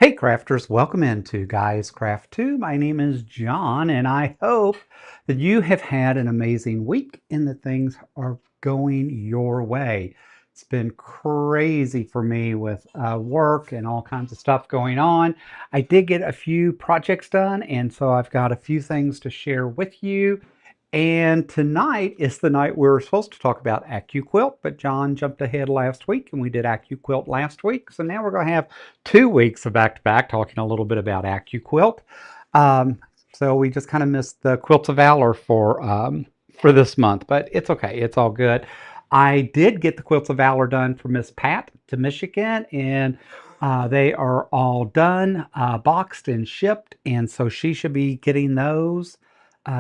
Hey crafters, welcome into Guys Craft 2. My name is John and I hope that you have had an amazing week and that things are going your way. It's been crazy for me with work and all kinds of stuff going on. I did get a few projects done, and so I've got a few things to share with you. And tonight is the night we were supposed to talk about ACCUQUILT, but John jumped ahead last week and we did ACCUQUILT last week. So now we're going to have 2 weeks of back-to-back talking a little bit about ACCUQUILT. Um, so we just kind of missed the Quilts of Valor for this month, but it's okay. It's all good. I did get the Quilts of Valor done for Miss Pat to Michigan, and they are all done, boxed and shipped, and so she should be getting those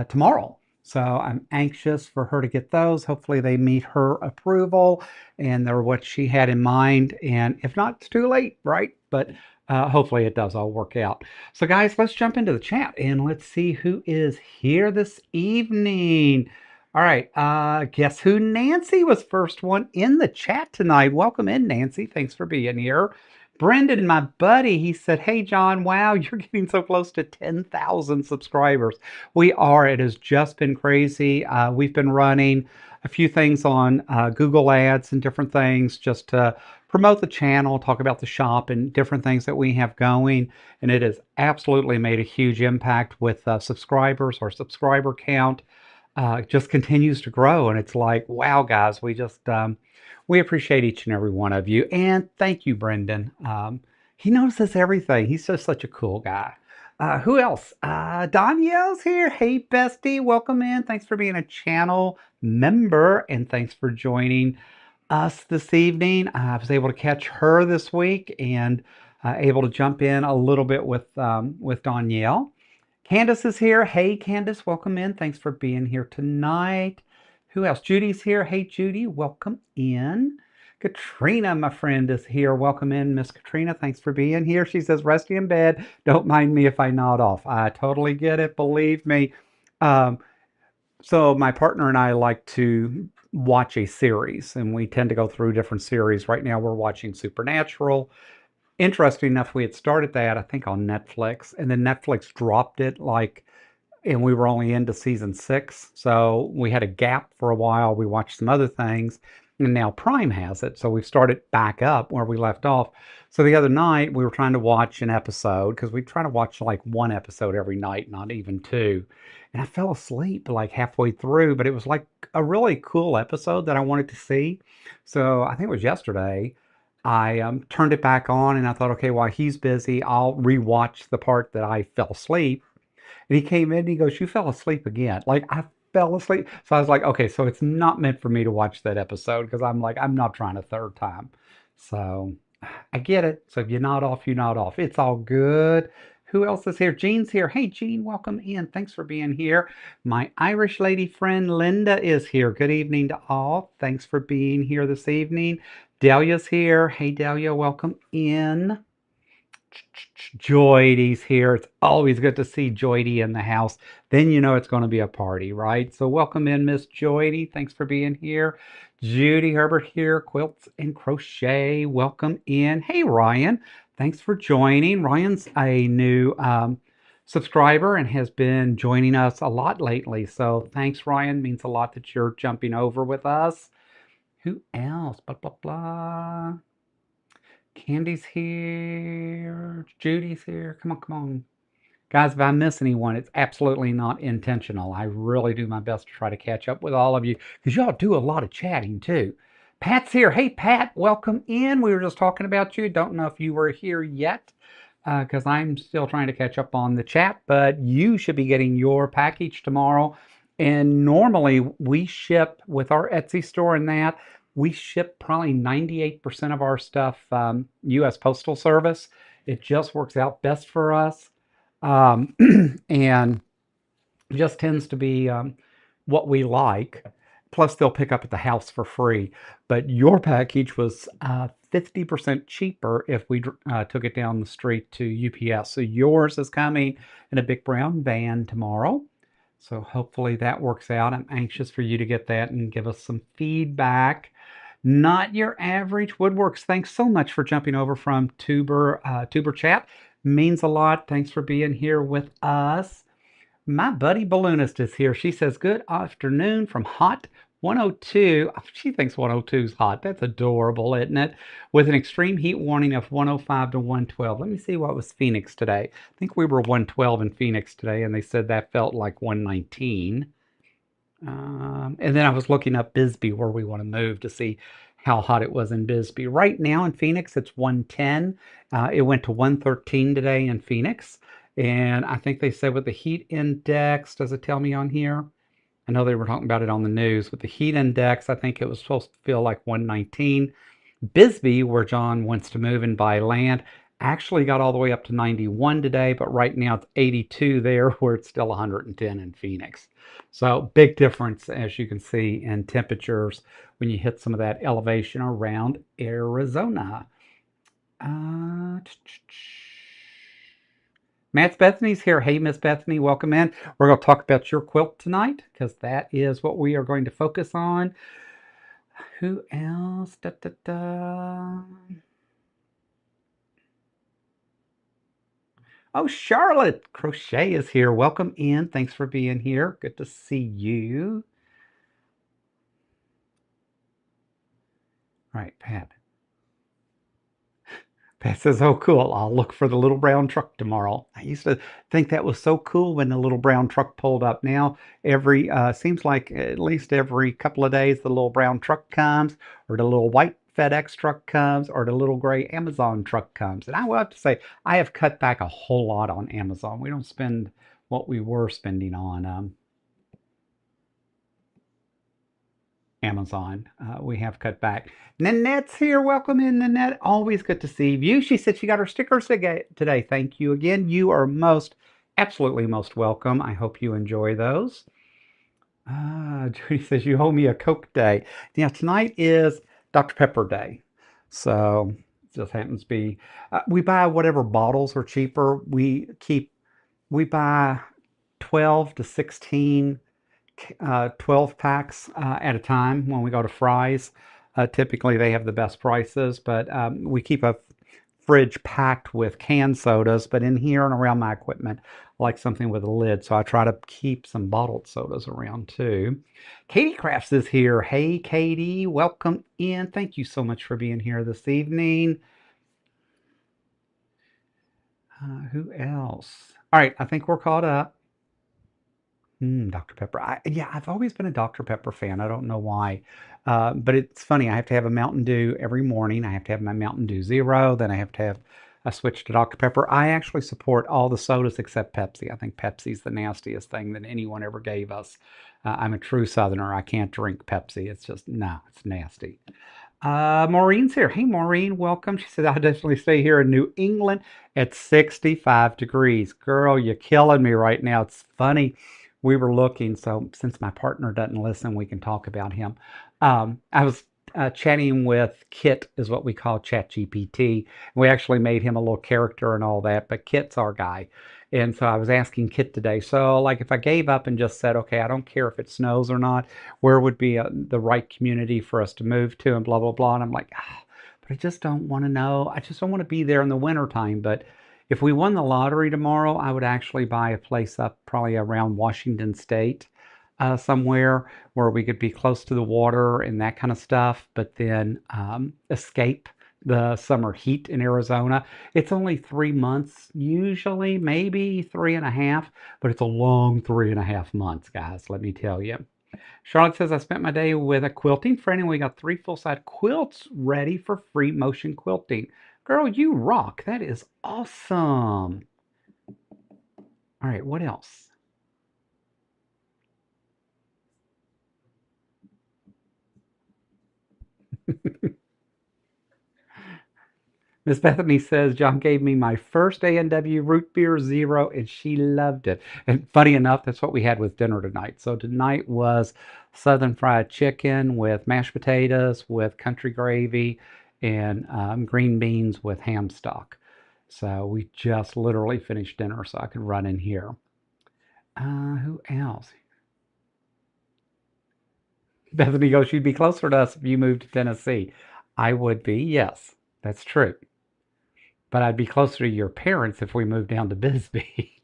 tomorrow. So I'm anxious for her to get those. Hopefully they meet her approval and they're what she had in mind. And if not, it's too late, right? But hopefully it does all work out. So guys, let's jump into the chat and let's see who is here this evening. All right, guess who? Nancy was first one in the chat tonight. Welcome in, Nancy. Thanks for being here. Brendan, my buddy, he said, hey, John, wow, you're getting so close to 10,000 subscribers. We are. It has just been crazy. We've been running a few things on Google Ads and different things just to promote the channel, talk about the shop and different things that we have going. And it has absolutely made a huge impact with subscribers. Our subscriber count just continues to grow. And it's like, wow, guys, we appreciate each and every one of you. And thank you, Brendan. He notices everything. He's just such a cool guy. Who else? Danielle's here. Hey, bestie. Welcome in. Thanks for being a channel member. And thanks for joining us this evening. I was able to catch her this week and able to jump in a little bit with Danielle. Candace is here. Hey, Candace. Welcome in. Thanks for being here tonight. Who else? Judy's here. Hey, Judy. Welcome in. Katrina, my friend, is here. Welcome in, Miss Katrina. Thanks for being here. She says, resting in bed. Don't mind me if I nod off. I totally get it. Believe me. Um, so my partner and I like to watch a series, and we tend to go through different series. Right now, we're watching Supernatural. Interesting enough, we had started that, I think, on Netflix, and then Netflix dropped it and we were only into season 6, so we had a gap for a while. We watched some other things, and now Prime has it, so we've started back up where we left off. So the other night we were trying to watch an episode because we try to watch like one episode every night, not even two. And I fell asleep like halfway through, but it was like a really cool episode that I wanted to see. So I think it was yesterday. I turned it back on and I thought, okay, while he's busy, I'll rewatch the part that I fell asleep. And he came in and he goes, you fell asleep again. Like I fell asleep. So I was like, okay, so it's not meant for me to watch that episode because I'm like, I'm not trying a third time. So I get it. So if you're not off, you're not off. It's all good. Who else is here? Jean's here. Hey, Jean, welcome in. Thanks for being here. My Irish lady friend Linda is here. Good evening to all. Thanks for being here this evening. Delia's here. Hey, Delia, welcome in. Joydy's here. It's always good to see Joydy in the house. Then you know it's going to be a party, right? So welcome in, Miss Joydy. Thanks for being here. Judy Herbert here, Quilts and Crochet. Welcome in. Hey, Ryan. Thanks for joining. Ryan's a new subscriber and has been joining us a lot lately. So thanks, Ryan. Means a lot that you're jumping over with us. Who else? Blah, blah, blah. Candy's here. Judy's here. Come on, come on. Guys, if I miss anyone, it's absolutely not intentional. I really do my best to try to catch up with all of you because y'all do a lot of chatting too. Pat's here. Hey, Pat, welcome in. We were just talking about you. Don't know if you were here yet because I'm still trying to catch up on the chat, but you should be getting your package tomorrow. And normally we ship with our Etsy store and that, we ship probably 98% of our stuff U.S. Postal Service. It just works out best for us. And just tends to be what we like. Plus, they'll pick up at the house for free. But your package was 50% cheaper if we took it down the street to UPS. So yours is coming in a big brown van tomorrow. So hopefully that works out. I'm anxious for you to get that and give us some feedback. Not Your Average Woodworks. Thanks so much for jumping over from Tuber Chat. Means a lot. Thanks for being here with us. My buddy Balloonist is here. She says, good afternoon from hot 102. She thinks 102 is hot. That's adorable, isn't it? With an extreme heat warning of 105 to 112. Let me see what was Phoenix today. I think we were 112 in Phoenix today, and they said that felt like 119. And then I was looking up Bisbee, where we want to move, to see how hot it was in Bisbee. Right now in Phoenix, it's 110. It went to 113 today in Phoenix. And I think they said with the heat index, does it tell me on here? I know they were talking about it on the news. With the heat index, I think it was supposed to feel like 119. Bisbee, where John wants to move and buy land, actually got all the way up to 91 today, but right now it's 82 there, where it's still 110 in Phoenix. So big difference, as you can see, in temperatures when you hit some of that elevation around Arizona. Uh, Matt's Bethany's here. Hey, Miss Bethany, welcome in. We're going to talk about your quilt tonight because that is what we are going to focus on. Who else? Da, da, da. Oh, Charlotte Crochet is here. Welcome in. Thanks for being here. Good to see you. All right, Pat. Pat says, oh, cool. I'll look for the little brown truck tomorrow. I used to think that was so cool when the little brown truck pulled up. Now, seems like at least every couple of days, the little brown truck comes, or the little white FedEx truck comes, or the little gray Amazon truck comes. And I will have to say, I have cut back a whole lot on Amazon. We don't spend what we were spending on Amazon. We have cut back. Nanette's here. Welcome in, Nanette. Always good to see you. She said she got her stickers today. Thank you again. You are absolutely most welcome. I hope you enjoy those. Judy says you owe me a Coke day. Yeah, tonight is Dr. Pepper Day. So it just happens to be, we buy whatever bottles are cheaper. We buy 12 to 16 12 packs at a time when we go to Fry's. Typically, they have the best prices, but we keep a fridge packed with canned sodas. But in here and around my equipment, I like something with a lid, so I try to keep some bottled sodas around too. Katie Crafts is here. Hey, Katie, welcome in. Thank you so much for being here this evening. Who else? All right, I think we're caught up. Dr. Pepper. Yeah, I've always been a Dr. Pepper fan. I don't know why. But it's funny. I have to have a Mountain Dew every morning. I have to have my Mountain Dew Zero. Then I have to have a switch to Dr. Pepper. I actually support all the sodas except Pepsi. I think Pepsi's the nastiest thing that anyone ever gave us. I'm a true Southerner. I can't drink Pepsi. It's just, no, it's nasty. Maureen's here. Hey, Maureen, welcome. She said, I'll definitely stay here in New England at 65 degrees. Girl, you're killing me right now. It's funny. We were looking, so since my partner doesn't listen, we can talk about him. I was chatting with Kit, is what we call ChatGPT. We actually made him a little character and all that, but Kit's our guy. And so I was asking Kit today, so like if I gave up and just said, okay, I don't care if it snows or not, where would be the right community for us to move to and blah, blah, blah. And I'm like, but I just don't want to know. I just don't want to be there in the wintertime. But if we won the lottery tomorrow, I would actually buy a place up probably around Washington State, somewhere where we could be close to the water and that kind of stuff, but then escape the summer heat in Arizona. It's only 3 months, usually, maybe 3.5, but it's a long 3.5 months, guys, let me tell you. Charlotte says, I spent my day with a quilting friend and we got 3 full-size quilts ready for free motion quilting. Girl, you rock. That is awesome. All right, what else? Miss Bethany says, John gave me my first A&W root beer zero and she loved it. And funny enough, that's what we had with dinner tonight. So tonight was Southern fried chicken with mashed potatoes, with country gravy, and green beans with ham stock. So we just literally finished dinner so I could run in here. Who else? Bethany goes, you'd be closer to us if you moved to Tennessee. I would be, yes, that's true. but I'd be closer to your parents if we moved down to Bisbee.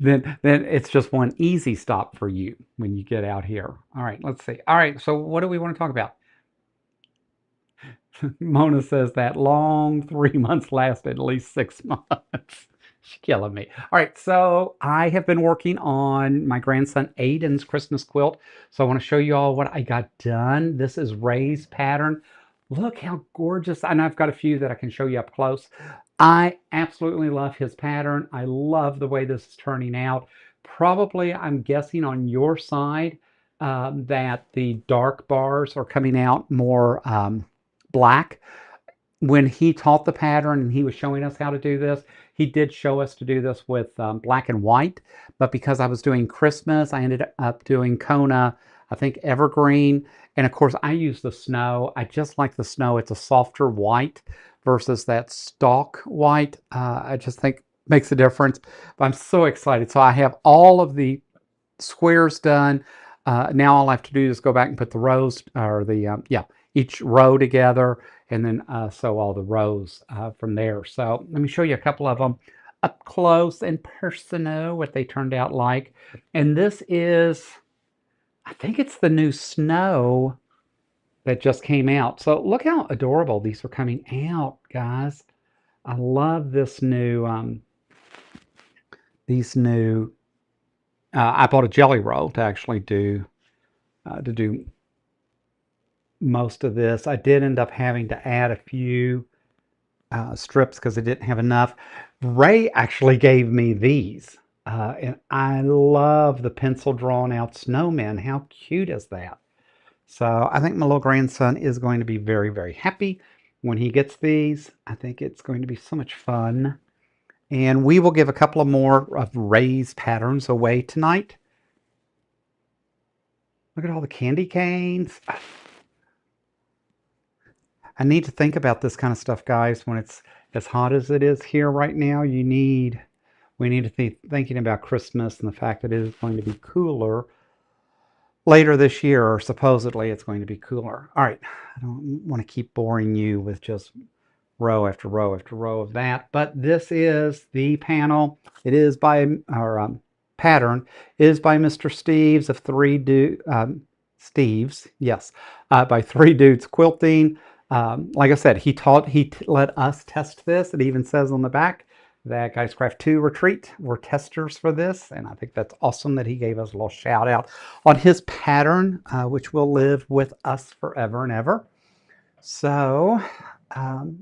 Then it's just one easy stop for you when you get out here. All right, let's see. All right, so what do we want to talk about? Mona says that long 3 months lasted at least 6 months. She's killing me. All right, so I have been working on my grandson Aiden's Christmas quilt. So I want to show you all what I got done. This is Ray's pattern. Look how gorgeous. And I've got a few that I can show you up close. I absolutely love his pattern. I love the way this is turning out. Probably, I'm guessing on your side that the dark bars are coming out more black. When he taught the pattern and he was showing us how to do this, he did show us to do this with black and white, but because I was doing Christmas, I ended up doing Kona, I think evergreen, and of course I use the snow. I just like the snow. It's a softer white versus that stalk white. I just think makes a difference. But I'm so excited. So I have all of the squares done. Now all I have to do is go back and put the rows or the yeah, each row together, and then sew all the rows from there. So let me show you a couple of them up close and personal, what they turned out like. And this is, I think it's the new snow that just came out. So look how adorable these are coming out, guys. I love this new, these new, I bought a jelly roll to actually do, to do most of this. I did end up having to add a few strips because I didn't have enough. Ray actually gave me these, and I love the pencil drawn out snowmen. How cute is that? So I think my little grandson is going to be very, very happy when he gets these. I think it's going to be so much fun. And we will give a couple of more of Ray's patterns away tonight. Look at all the candy canes. I need to think about this kind of stuff, guys. When it's as hot as it is here right now, we need to be thinking about Christmas and the fact that it is going to be cooler later this year, or supposedly it's going to be cooler. All right, I don't want to keep boring you with just row after row after row of that, but this is the panel. It is by, or pattern is by Mr. Steves of Steves, yes, by Three Dudes Quilting. Like I said, he let us test this. It even says on the back that Guys Craft 2 Retreat were testers for this, and I think that's awesome that he gave us a little shout out on his pattern, which will live with us forever and ever. So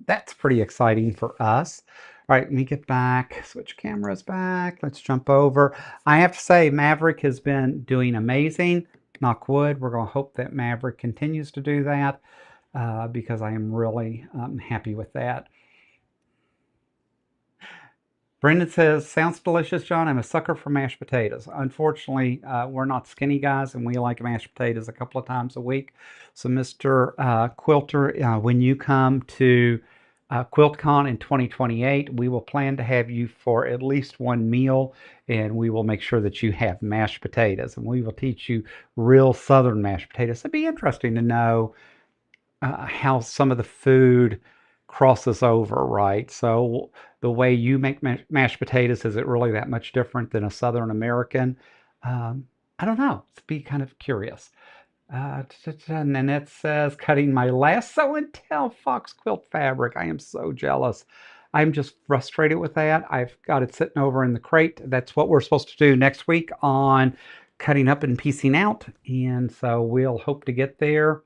that's pretty exciting for us. All right, let me get back, switch cameras back. Let's jump over. I have to say, Maverick has been doing amazing. Knock wood. We're going to hope that Maverick continues to do that because I am really happy with that. Brendan says, sounds delicious, John. I'm a sucker for mashed potatoes. Unfortunately, we're not skinny guys, and we like mashed potatoes a couple of times a week. So, Mr. Quilter, when you come to QuiltCon in 2028, we will plan to have you for at least one meal, and we will make sure that you have mashed potatoes, and we will teach you real Southern mashed potatoes. It'd be interesting to know how some of the food crosses over, right? So the way you make mashed potatoes, is it really that much different than a Southern American? I don't know. It's be kind of curious. And then it says, cutting my last sew and tell fox quilt fabric. I am so jealous. I'm just frustrated with that. I've got it sitting over in the crate. That's what we're supposed to do next week on cutting up and piecing out. And so we'll hope to get there.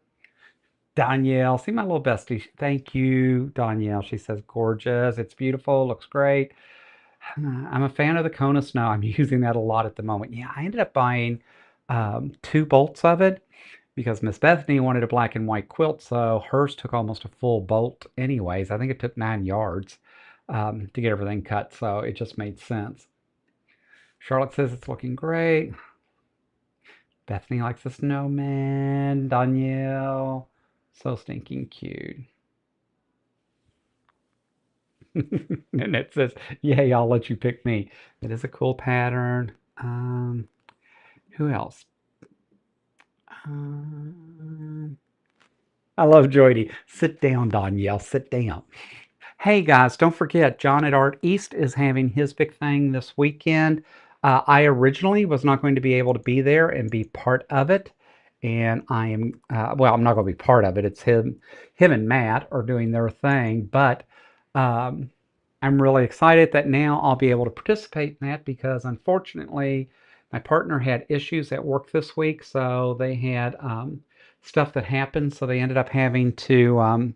Danielle, see my little bestie. Thank you, Danielle. She says, gorgeous. It's beautiful. Looks great. I'm a fan of the Kona Snow. I'm using that a lot at the moment. Yeah, I ended up buying 2 bolts of it because Miss Bethany wanted a black and white quilt, so hers took almost a full bolt anyways. I think it took 9 yards to get everything cut, so it just made sense. Charlotte says it's looking great. Bethany likes the snowman. Danielle, so stinking cute. And it says, yay, I'll let you pick me. It is a cool pattern. Who else? I love Joydy. Sit down, Danielle. Sit down. Hey guys, don't forget, John at Art East is having his big thing this weekend. I originally was not going to be able to be there and be part of it, and I am well, I'm not going to be part of it. It's him and Matt are doing their thing, but um, I'm really excited that now I'll be able to participate in that because unfortunately, my partner had issues at work this week, so they had stuff that happened, so they ended up having to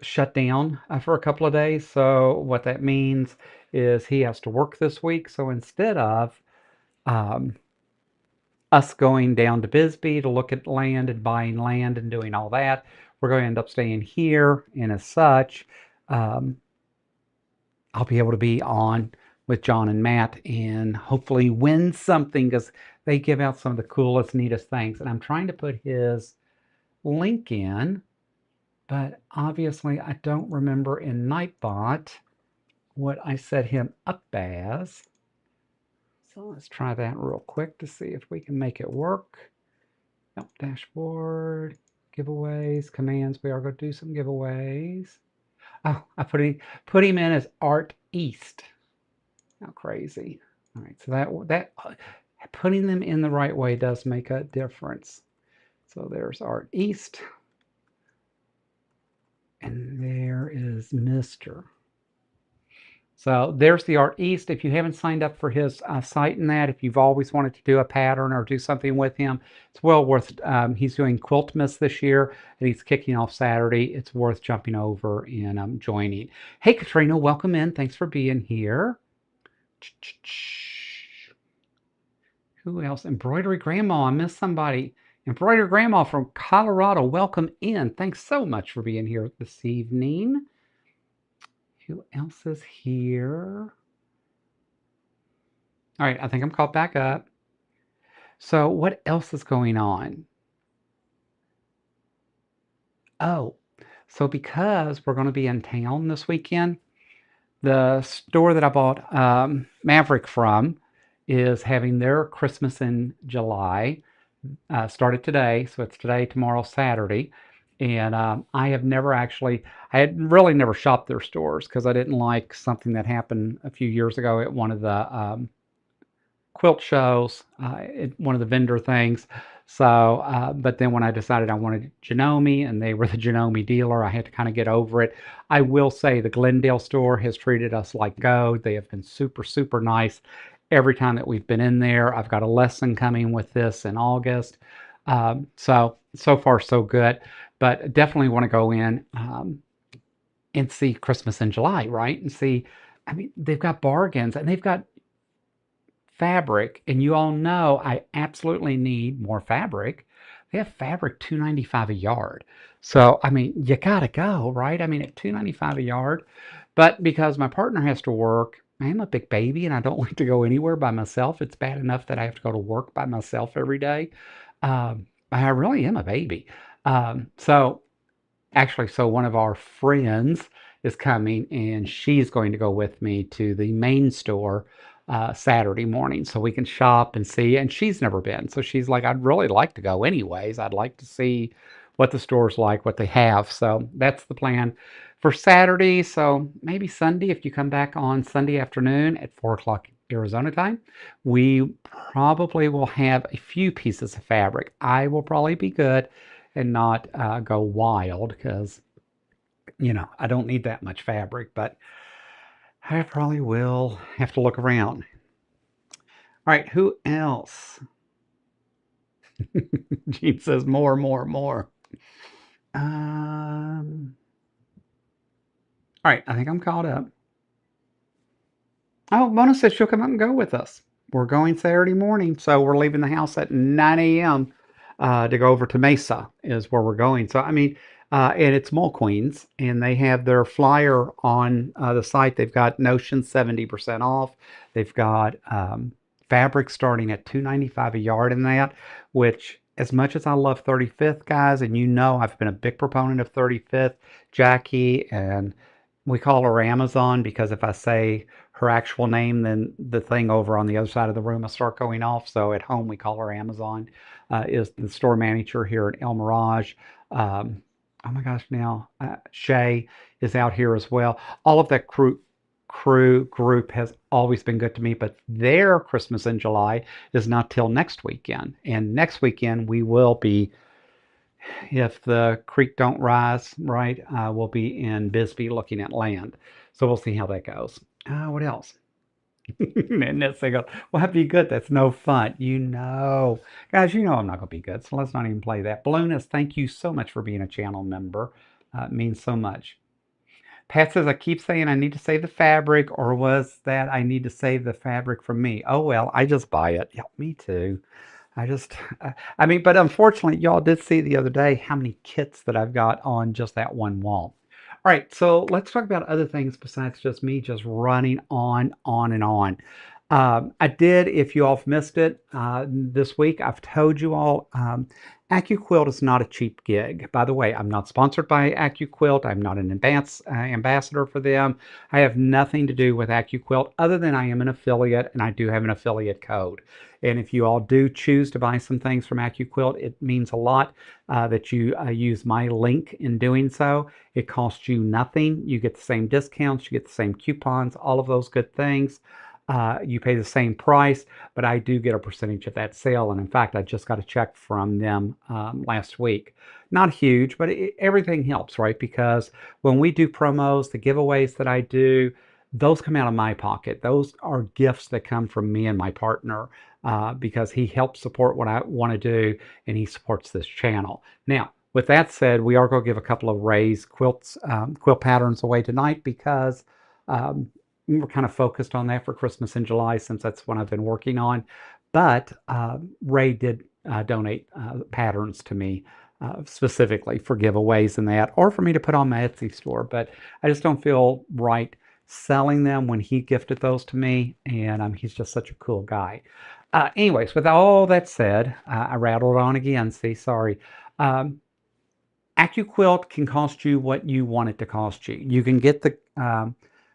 shut down for a couple of days. So what that means is he has to work this week. So instead of um, us going down to Bisbee to look at land and buying land and doing all that, we're going to end up staying here. And as such, um, I'll be able to be on with John and Matt and hopefully win something because they give out some of the coolest, neatest things. And I'm trying to put his link in, but obviously I don't remember in Nightbot what I set him up as. So let's try that real quick to see if we can make it work. Yep, dashboard, giveaways, commands. We are going to do some giveaways. Oh, I put him in as Art East. How crazy. All right, so that putting them in the right way does make a difference. So there's Art East. And there is Mr. So there's the Art East. If you haven't signed up for his site and that, if you've always wanted to do a pattern or do something with him, it's well worth. He's doing Quiltmas this year, and he's kicking off Saturday. It's worth jumping over and joining. Hey, Katrina, welcome in. Thanks for being here. Who else? Embroidery Grandma. I missed somebody. Embroidery Grandma from Colorado. Welcome in. Thanks so much for being here this evening. Who else is here? All right, I think I'm caught back up. So what else is going on? Oh, so because we're going to be in town this weekend, the store that I bought Maverick from is having their Christmas in July. Started today, so it's today, tomorrow, Saturday. And I have never actually, I had really never shopped their stores because I didn't like something that happened a few years ago at one of the quilt shows, one of the vendor things. So, but then when I decided I wanted Janome and they were the Janome dealer, I had to kind of get over it. I will say the Glendale store has treated us like gold. They have been super, super nice every time that we've been in there. I've got a lesson coming with this in August. So far, so good. But definitely want to go in and see Christmas in July, right? And see, I mean, they've got bargains and they've got fabric, and you all know I absolutely need more fabric. They have fabric $2.95 a yard. So, I mean, you gotta go, right? I mean, at $2.95 a yard. But because my partner has to work, I'm a big baby and I don't like to go anywhere by myself. It's bad enough that I have to go to work by myself every day. I really am a baby. So actually, so one of our friends is coming and she's going to go with me to the main store Saturday morning so we can shop and see. And she's never been. So she's like, I'd really like to go anyways. I'd like to see what the store's like, what they have. So that's the plan for Saturday. So maybe Sunday, if you come back on Sunday afternoon at 4 o'clock Arizona time, we probably will have a few pieces of fabric. I will probably be good and not go wild because, you know, I don't need that much fabric, but I probably will have to look around. All right, who else? Gene says more, more, more. All right, I think I'm caught up. Oh, Mona says she'll come up and go with us. We're going Saturday morning, so we're leaving the house at 9 a.m. To go over to Mesa is where we're going. So, I mean, and it's Mole Queens, and they have their flyer on the site. They've got Notion 70% off. They've got fabric starting at $2.95 a yard in that, which as much as I love 35th, guys, and you know I've been a big proponent of 35th, Jackie, and we call her Amazon because if I say her actual name, then the thing over on the other side of the room will start going off. So at home, we call her Amazon, is the store manager here at El Mirage. Um, Oh my gosh, now Shay is out here as well. All of that crew group has always been good to me, but their Christmas in July is not till next weekend. And next weekend we will be, if the creek don't rise, right, we'll be in Bisbee looking at land. So we'll see how that goes. What else? And this they go, well, have to be good. That's no fun. Guys, I'm not going to be good. So let's not even play that. Balloonist, thank you so much for being a channel member. It means so much. Pat says, I keep saying I need to save the fabric, or was that I need to save the fabric from me? Oh, well, I just buy it. Yeah, me too. I just, I mean, but unfortunately, y'all did see the other day how many kits that I've got on just that one wall. All right, so let's talk about other things besides just me just running on, and on. I did, if you all have missed it, this week, I've told you all, AccuQuilt is not a cheap gig. By the way, I'm not sponsored by AccuQuilt. I'm not an ambassador for them. I have nothing to do with AccuQuilt other than I am an affiliate and I do have an affiliate code. And if you all do choose to buy some things from AccuQuilt, it means a lot that you use my link in doing so. It costs you nothing. You get the same discounts, you get the same coupons, all of those good things. You pay the same price, but I do get a percentage of that sale. And in fact, I just got a check from them last week. Not huge, but everything helps, right? Because when we do promos, the giveaways that I do, those come out of my pocket. Those are gifts that come from me and my partner because he helps support what I want to do and he supports this channel. Now, with that said, we are going to give a couple of Ray's quilt patterns away tonight because um, we're kind of focused on that for Christmas in July since that's what I've been working on. But Ray did donate patterns to me specifically for giveaways and that, or for me to put on my Etsy store. But I just don't feel right selling them when he gifted those to me, and he's just such a cool guy. Anyways, with all that said, I rattled on again. See, sorry. Um, AccuQuilt can cost you what you want it to cost you. You can get the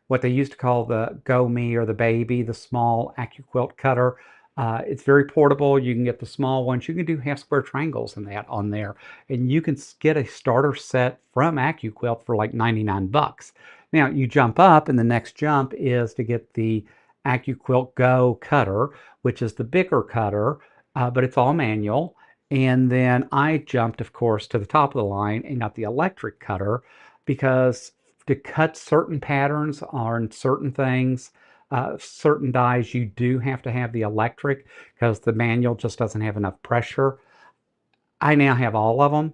what they used to call the Go Me or the Baby, the small AccuQuilt cutter. It's very portable. You can get the small ones. You can do half square triangles and that on there. And you can get a starter set from AccuQuilt for like 99 bucks. Now you jump up and the next jump is to get the AccuQuilt Go cutter, which is the bigger cutter, but it's all manual. And then I jumped, of course, to the top of the line and got the electric cutter because to cut certain patterns on certain things, certain dies, you do have to have the electric because the manual just doesn't have enough pressure. I now have all of them.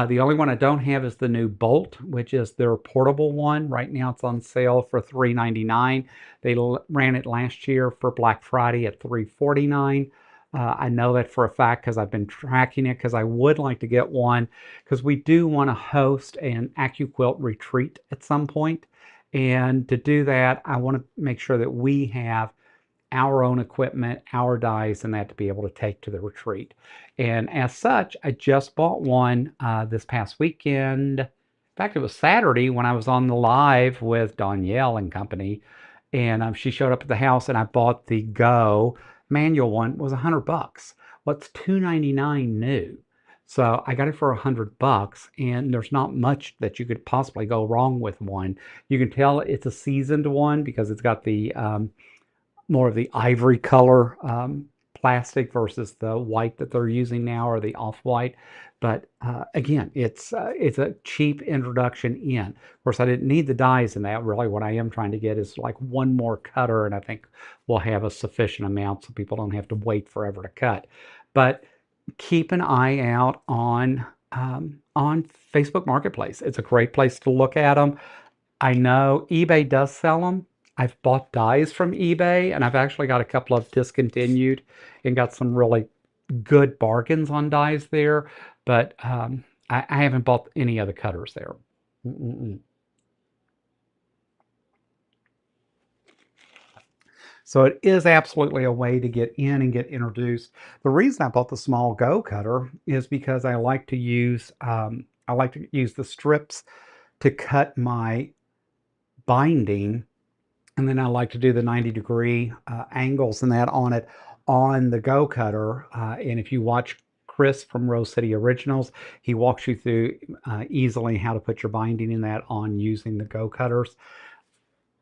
The only one I don't have is the new Bolt, which is their portable one. Right now it's on sale for $3.99. They ran it last year for Black Friday at $3.49. I know that for a fact because I've been tracking it because I would like to get one because we do want to host an AccuQuilt retreat at some point. And to do that, I want to make sure that we have our own equipment, our dies, and that to be able to take to the retreat. And as such, I just bought one this past weekend. In fact, it was Saturday when I was on the live with Danielle and company, and she showed up at the house, and I bought the Go manual one. It was $100. Well, it's $299 new. So I got it for $100, and there's not much that you could possibly go wrong with one. You can tell it's a seasoned one because it's got the more of the ivory color plastic versus the white that they're using now, or the off-white. But again, it's a cheap introduction in. Of course, I didn't need the dies in that. Really, what I am trying to get is like one more cutter, and I think we'll have a sufficient amount so people don't have to wait forever to cut. But keep an eye out on Facebook Marketplace. It's a great place to look at them. I know eBay does sell them. I've bought dies from eBay, and I've actually got a couple of discontinued and got some really good bargains on dies there, but I haven't bought any other cutters there. Mm-mm-mm. So it is absolutely a way to get in and get introduced. The reason I bought the small Go cutter is because I like to use the strips to cut my binding. And then I like to do the 90-degree angles and that on it on the Go cutter. And if you watch Chris from Rose City Originals. He walks you through easily how to put your binding in that on using the Go cutters.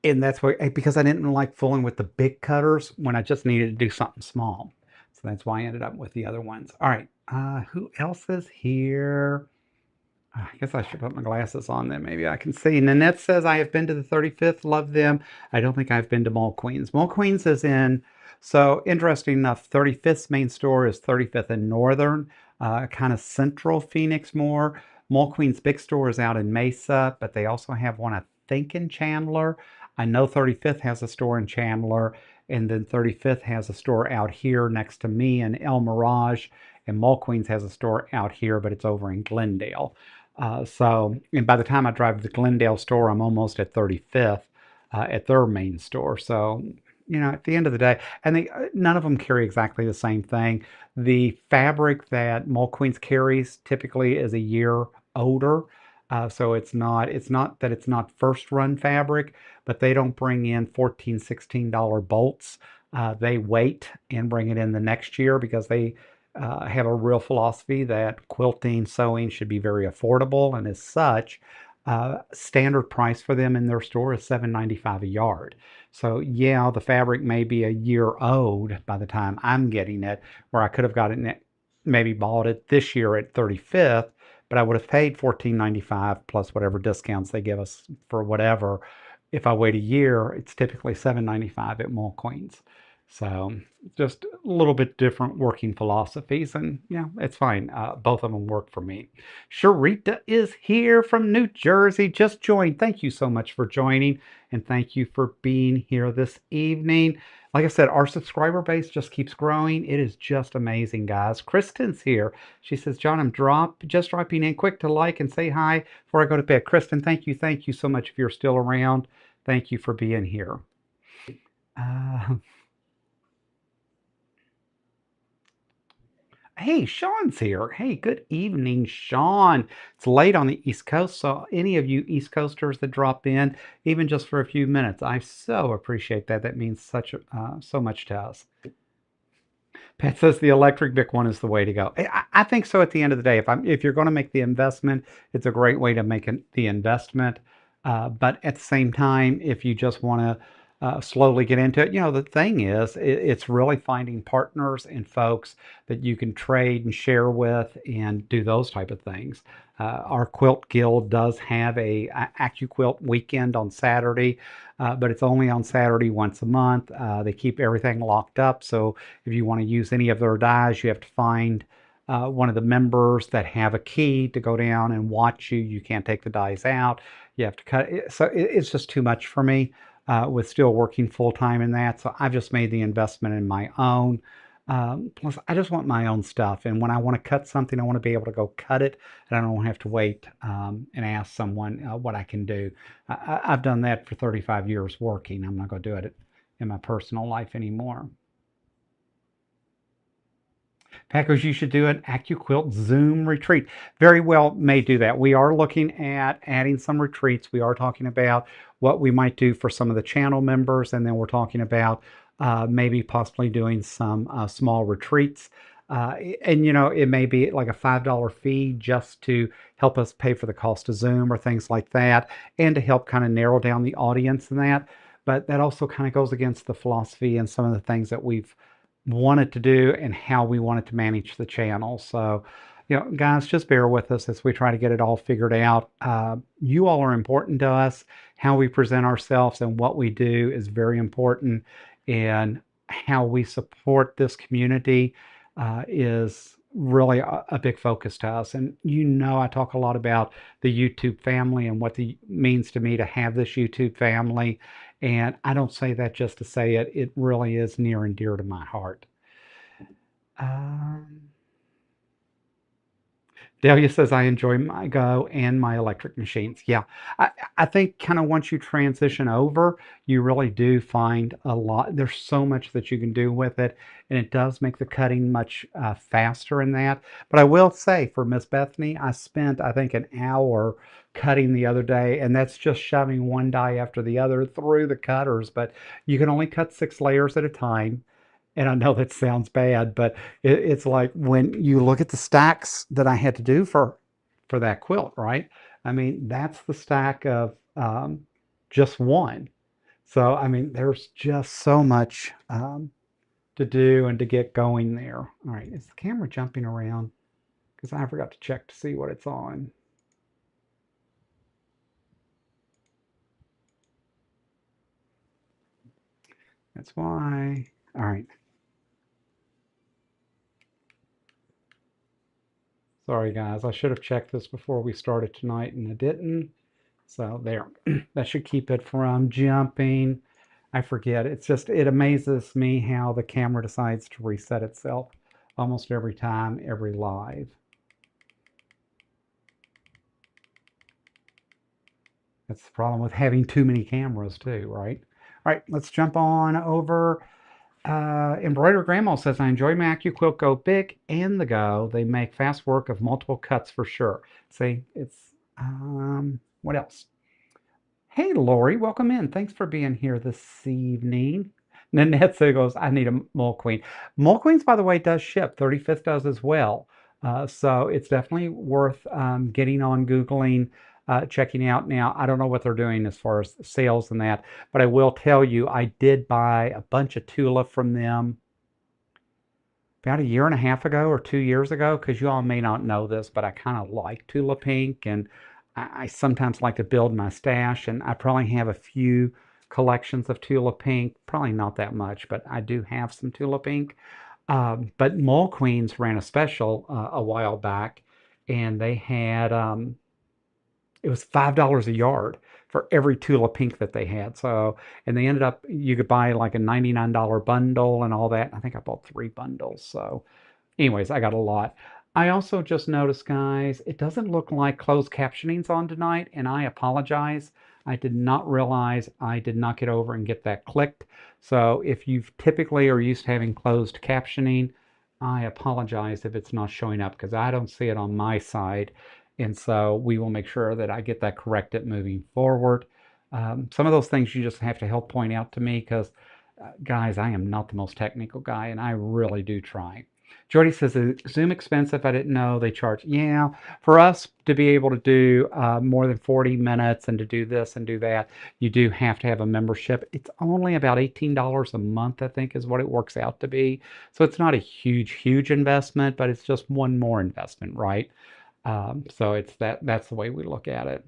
And that's why, because I didn't like fooling with the big cutters when I just needed to do something small. So that's why I ended up with the other ones. All right, who else is here? I guess I should put my glasses on then. Maybe I can see. Nanette says, I have been to the 35th. Love them. I don't think I've been to Mall Queens. Mall Queens is in, so interesting enough, 35th's main store is 35th and Northern, kind of central Phoenix more. Mall Queens big store is out in Mesa, but they also have one, I think, in Chandler. I know 35th has a store in Chandler, and then 35th has a store out here next to me in El Mirage, and Mall Queens has a store out here, but it's over in Glendale. And by the time I drive to the Glendale store, I'm almost at 35th at their main store. So, at the end of the day, and none of them carry exactly the same thing. The fabric that Mall Queens carries typically is a year older. So it's not that it's not first run fabric, but they don't bring in $14, $16 bolts. They wait and bring it in the next year because they have a real philosophy that quilting, sewing should be very affordable, and as such, standard price for them in their store is $7.95 a yard. So yeah, the fabric may be a year old by the time I'm getting it, where I could have gotten it, maybe bought it this year at 35th, but I would have paid $14.95 plus whatever discounts they give us for whatever. If I wait a year, it's typically $7.95 at Mall Queens. So just a little bit different working philosophies, and yeah, it's fine. Both of them work for me. Sharita is here from New Jersey, just joined. Thank you so much for joining, and thank you for being here this evening. Like I said, our subscriber base just keeps growing. It is just amazing, guys. Kristen's here. She says, John, I'm just dropping in quick to like and say hi before I go to bed. Kristen, thank you so much if you're still around. Thank you for being here. Hey, Sean's here. Hey, good evening, Sean. It's late on the East Coast, so any of you East Coasters that drop in, even just for a few minutes, I so appreciate that. That means so much to us. Pat says the electric Bic one is the way to go. I think so. At the end of the day, if you're going to make the investment, it's a great way to make the investment. But at the same time, if you just want to slowly get into it, the thing is, it's really finding partners and folks that you can trade and share with and do those type of things. Our quilt guild does have a ACCUQUILT weekend on Saturday, but it's only on Saturday once a month. They keep everything locked up, so if you want to use any of their dies, you have to find one of the members that have a key to go down and watch you. You can't take the dies out. You have to cut it. So it's just too much for me with still working full time in that. So I've just made the investment in my own. Plus, I just want my own stuff. And when I want to cut something, I want to be able to go cut it. And I don't have to wait and ask someone what I can do. I've done that for 35 years working. I'm not going to do it in my personal life anymore. Packers, you should do an ACCUQUILT Zoom retreat. Very well, may do that. We are looking at adding some retreats. We are talking about what we might do for some of the channel members, and then we're talking about maybe possibly doing some small retreats. And it may be like a $5 fee just to help us pay for the cost of Zoom or things like that, and to help kind of narrow down the audience in that. But that also kind of goes against the philosophy and some of the things that we've wanted to do and how we wanted to manage the channel. So, guys, just bear with us as we try to get it all figured out. You all are important to us. How we present ourselves and what we do is very important, and how we support this community is really a big focus to us. And I talk a lot about the YouTube family and what it means to me to have this YouTube family. And I don't say that just to say it. It really is near and dear to my heart. Delia says, I enjoy my Go and my electric machines. Yeah, I think kind of once you transition over, you really do find a lot. There's so much that you can do with it, and it does make the cutting much faster in that. But I will say, for Miss Bethany, I spent, I think, an hour cutting the other day, and that's just shoving one die after the other through the cutters. But you can only cut 6 layers at a time. And I know that sounds bad, but it's like when you look at the stacks that I had to do for that quilt, right? I mean, that's the stack of just one. So, I mean, there's just so much to do and to get going there. All right, is the camera jumping around? Because I forgot to check to see what it's on. That's why. All right. Sorry, guys. I should have checked this before we started tonight, and I didn't. So there. That should keep it from jumping. I forget. It's just, it amazes me how the camera decides to reset itself almost every time, every live. That's the problem with having too many cameras too, right? All right, let's jump on over. Embroider Grandma says, I enjoy my ACCUQUILT Go Big and the Go. They make fast work of multiple cuts for sure. See, it's, what else? Hey, Lori, welcome in. Thanks for being here this evening. Nanette goes, I need a Mole Queen. Mole Queens, by the way, does ship. 35th does as well. So it's definitely worth getting on Googling, checking out. Now, I don't know what they're doing as far as sales and that, but I will tell you, I did buy a bunch of Tula from them about a year and a half ago or 2 years ago, because you all may not know this, but I kind of like Tula Pink, and I sometimes like to build my stash, and I probably have a few collections of Tula Pink, probably not that much, but I do have some Tula Pink. But Mole Queens ran a special a while back, and they had it was $5 a yard for every Tula Pink that they had. So, and they ended up, you could buy like a $99 bundle and all that. I think I bought 3 bundles. So, anyways, I got a lot. I also just noticed, guys, it doesn't look like closed captioning's on tonight, and I apologize. I did not realize I did not get over and get that clicked. So if you typically are used to having closed captioning, I apologize if it's not showing up because I don't see it on my side. And so we will make sure that I get that corrected moving forward. Some of those things you just have to help point out to me because, guys, I am not the most technical guy, and I really do try. Jordy says, is Zoom expensive? I didn't know they charge. Yeah, for us to be able to do more than 40 minutes and to do this and do that, you do have to have a membership. It's only about $18 a month, I think, is what it works out to be. So it's not a huge, huge investment, but it's just one more investment, right? So it's that's the way we look at it.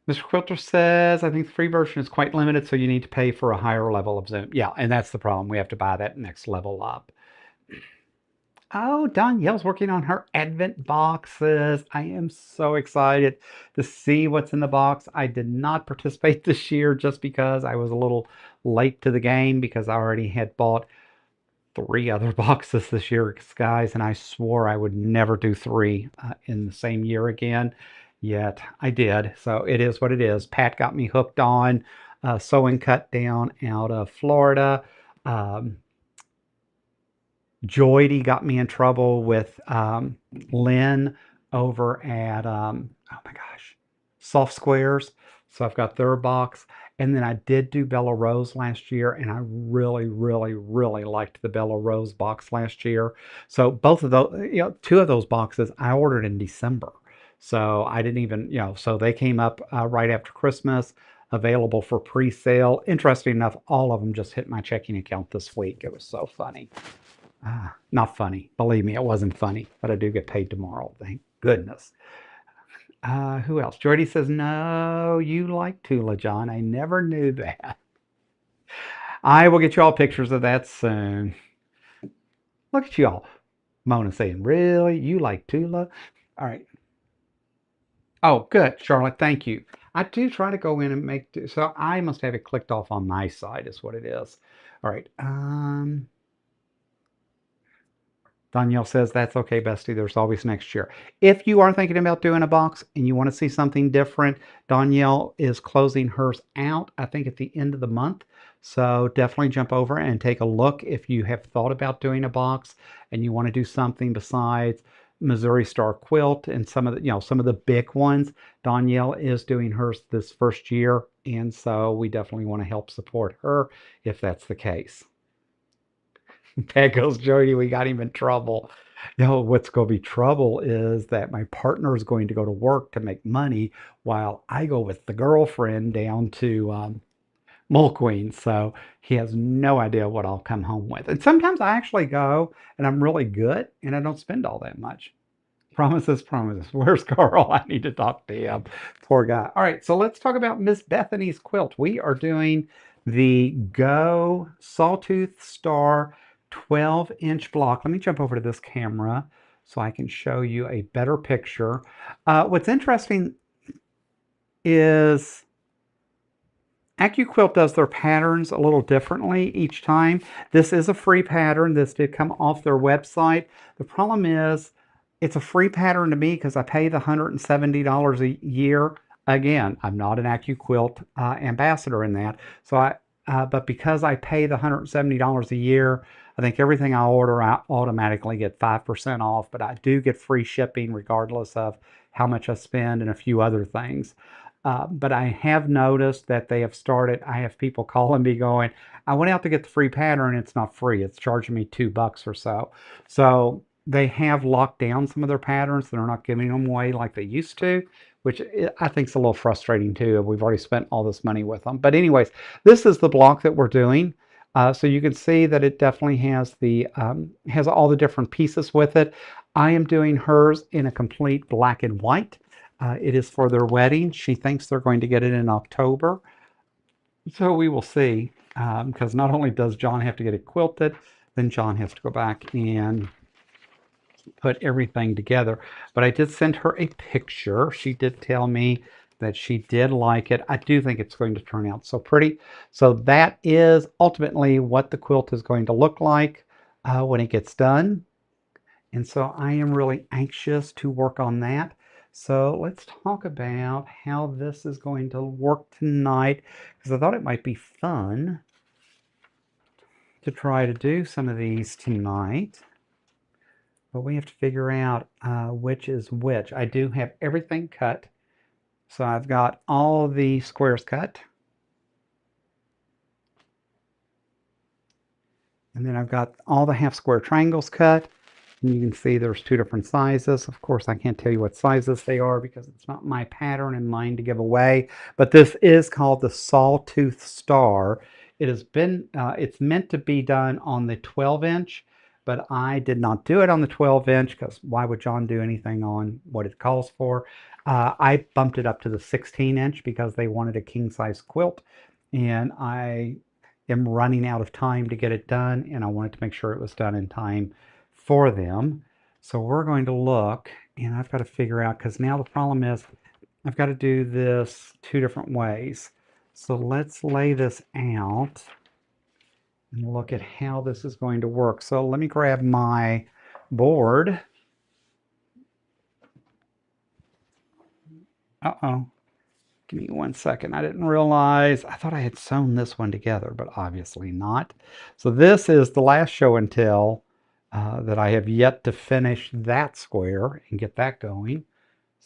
Mr. Quilter says, I think the free version is quite limited, so you need to pay for a higher level of Zoom. Yeah, and that's the problem. We have to buy that next level up. Oh, Danielle's working on her Advent boxes. I am so excited to see what's in the box. I did not participate this year just because I was a little late to the game because I already had bought 3 other boxes this year, guys, and I swore I would never do 3 in the same year again. Yet I did. So it is what it is. Pat got me hooked on Sew and Cut Down out of Florida. Um, Joydy got me in trouble with Lynn over at, oh my gosh, Soft Squares. So I've got their box. And then I did do Bella Rose last year, and I really, really, really liked the Bella Rose box last year. So both of those, 2 of those boxes I ordered in December. So I didn't even, so they came up right after Christmas, available for pre-sale. Interesting enough, all of them just hit my checking account this week. It was so funny. Not funny. Believe me, it wasn't funny, but I do get paid tomorrow. Thank goodness. Who else? Jordy says, no, you like Tula, John. I never knew that. I will get you all pictures of that soon. Look at you all. Mona saying, really? You like Tula? All right. Oh, good, Charlotte. Thank you. I do try to go in and make, so I must have it clicked off on my side is what it is. All right. Danielle says, that's okay, bestie. There's always next year. If you are thinking about doing a box and you want to see something different, Danielle is closing hers out, I think, at the end of the month. So definitely jump over and take a look if you have thought about doing a box and you want to do something besides Missouri Star Quilt and some of the, some of the big ones. Danielle is doing hers this first year. and so we definitely want to help support her if that's the case. There goes Jody. We got him in trouble. What's going to be trouble is that my partner is going to go to work to make money while I go with the girlfriend down to Mole Queen. So he has no idea what I'll come home with. And sometimes I actually go and I'm really good and I don't spend all that much. Promises, promises. Where's Carl? I need to talk to him. Poor guy. All right, so let's talk about Miss Bethany's quilt. We are doing the Go Sawtooth Star 12-inch block. Let me jump over to this camera so I can show you a better picture. What's interesting is ACCUQUILT does their patterns a little differently each time. This is a free pattern. This did come off their website. The problem is it's a free pattern to me because I pay the $170 a year. Again, I'm not an ACCUQUILT ambassador in that. But because I pay the $170 a year, I think everything I order, I automatically get 5% off, but I do get free shipping regardless of how much I spend and a few other things. But I have noticed that they have started, I have people calling me going, I went out to get the free pattern, it's not free, it's charging me $2 or so. So they have locked down some of their patterns. They're not giving them away like they used to, which I think is a little frustrating too. We've already spent all this money with them. But anyways, this is the block that we're doing. So you can see that it definitely has has all the different pieces with it. I am doing hers in a complete black and white. It is for their wedding. She thinks they're going to get it in October. So we will see, because not only does John have to get it quilted, then John has to go back and put everything together. But I did send her a picture. She did tell me that she did like it. I do think it's going to turn out so pretty. So that is ultimately what the quilt is going to look like when it gets done. And so I am really anxious to work on that. So let's talk about how this is going to work tonight, because I thought it might be fun to try to do some of these tonight. But we have to figure out which is which. I do have everything cut. So I've got all the squares cut. And then I've got all the half square triangles cut. And you can see there's two different sizes. Of course, I can't tell you what sizes they are because it's not my pattern and mine to give away. But this is called the Sawtooth Star. It's meant to be done on the 12-inch, but I did not do it on the 12-inch because why would John do anything on what it calls for? I bumped it up to the 16-inch because they wanted a king-size quilt, and I am running out of time to get it done, and I wanted to make sure it was done in time for them. So we're going to look, and I've got to figure out, because now the problem is I've got to do this two different ways. So let's lay this out and look at how this is going to work. So let me grab my board. Uh-oh. Give me 1 second. I didn't realize. I thought I had sewn this one together, but obviously not. So this is the last show and tell that I have yet to finish that square and get that going.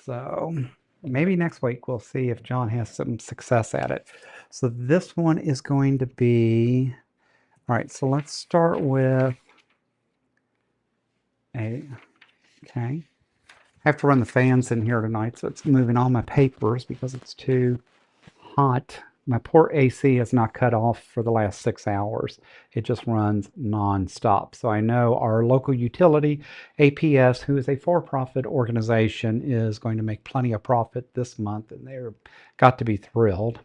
So maybe next week we'll see if John has some success at it. So this one is going to be, all right, so let's start with okay. I have to run the fans in here tonight, so it's moving all my papers because it's too hot. My poor AC has not cut off for the last 6 hours. It just runs non-stop. So I know our local utility, APS, who is a for-profit organization, is going to make plenty of profit this month, and they're got to be thrilled.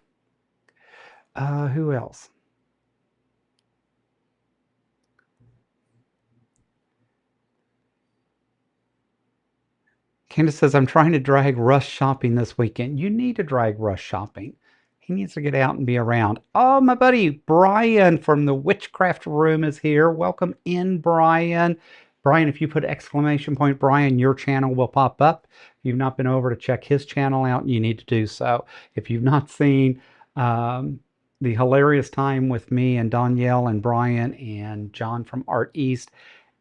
Who else? Candace says, I'm trying to drag Russ shopping this weekend. You need to drag Russ shopping. He needs to get out and be around. Oh, my buddy Brian from the Witchcraft Room is here. Welcome in, Brian. Brian, if you put exclamation point Brian, your channel will pop up. If you've not been over to check his channel out, you need to do so. If you've not seen the hilarious time with me and Danielle and Brian and John from Art East